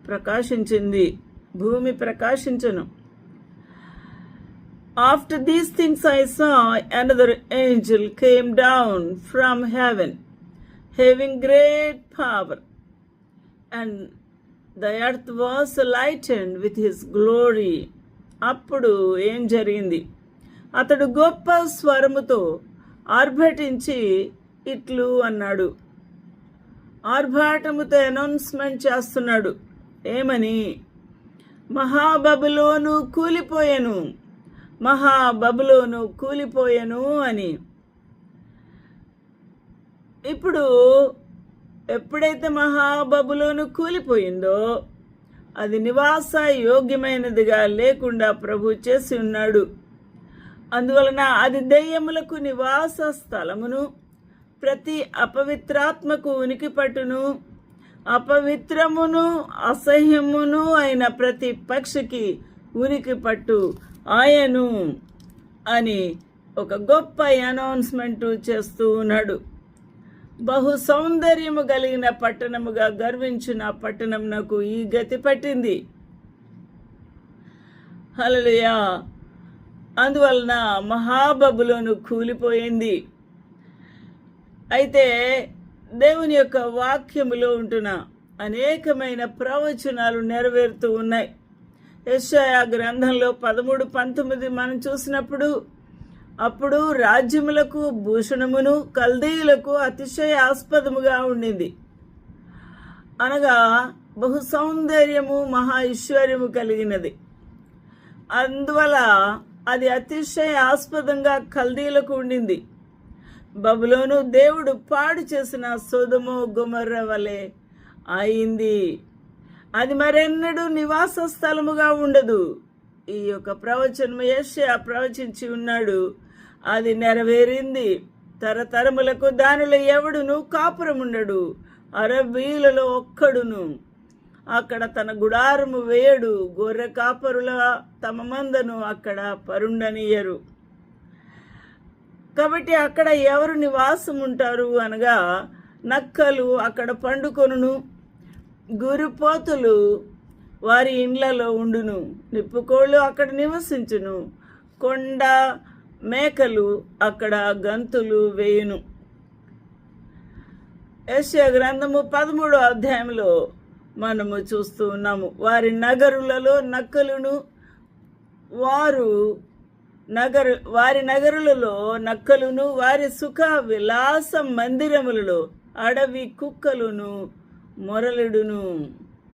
ప్రకాశించింది, భూమి ప్రకాశించును. After these things I saw another angel came down from heaven, having great power, and the earth was lightened with his glory. అప్పుడు ఏం జరిగింది? అతడు గొప్ప స్వరముతో ఆర్భటించి ఇట్లు అన్నాడు. ఆర్భాటముతో అనౌన్స్మెంట్ చేస్తున్నాడు. ఏమని? మహాబబులోను కూలిపోయెను, మహాబబులోను కూలిపోయెను అని. ఇప్పుడు ఎప్పుడైతే మహాబబులోను కూలిపోయిందో అది నివాస యోగ్యమైనదిగా లేకుండా ప్రభు చేసి ఉన్నాడు. అందువలన అది దెయ్యములకు నివాస స్థలమును, ప్రతి అపవిత్రాత్మకు ఉనికి పట్టును, అపవిత్రమును అసహ్యమును అయిన ప్రతి పక్షికి ఉనికి పట్టు ఆయను అని ఒక గొప్ప అనౌన్స్మెంట్ చేస్తూ ఉన్నాడు. బహు సౌందర్యము కలిగిన పట్టణముగా గర్వించిన పట్టణమునకు ఈ గతి పట్టింది. హల్లెలూయా. అందువలన మహాబబులోను కూలిపోయింది. అయితే దేవుని యొక్క వాక్యములో ఉంటున్న అనేకమైన ప్రవచనాలు నెరవేరుతూ ఉన్నాయి. యెషయా గ్రంథంలో 13:19 మనం చూసినప్పుడు, అప్పుడు రాజ్యములకు భూషణమును కల్దీయులకు అతిశయాస్పదముగా ఉండింది. అనగా బహు సౌందర్యము మహా ఐశ్వర్యము కలిగినది. అందువల్ల అది అతిశయాస్పదంగా కల్దీయులకు ఉండింది. బబులోను దేవుడు పాడు చేసిన సొదొమ గొమొర్రా వలె అయింది. అది మరెన్నడూ నివాస స్థలముగా ఉండదు. ఈ యొక్క ప్రవచనము యెషయా ప్రవచించి ఉన్నాడు. అది నెరవేరింది. తరతరములకు దానిలో ఎవడును కాపురముండడు, అరబీలలో ఒక్కడును అక్కడ తన గుడారము వేయడు, గొర్రె కాపరుల తమ మందను అక్కడ పరుండనియరు. కాబట్టి అక్కడ ఎవరు నివాసం ఉంటారు అనగా, నక్కలు అక్కడ పండుకొనును, గురిపోతులు వారి ఇండ్లలో ఉండును, నిప్పుకోళ్ళు అక్కడ నివసించును, కొండ మేకలు అక్కడ గంతులు వేయును. యెషయా గ్రంథము 13వ అధ్యాయంలో మనము చూస్తూ ఉన్నాము. వారి నగరులలో నక్కలును, వారి నగరులలో నక్కలును, వారి సుఖ విలాస మందిరములలో అడవి కుక్కలును మొరలుడును.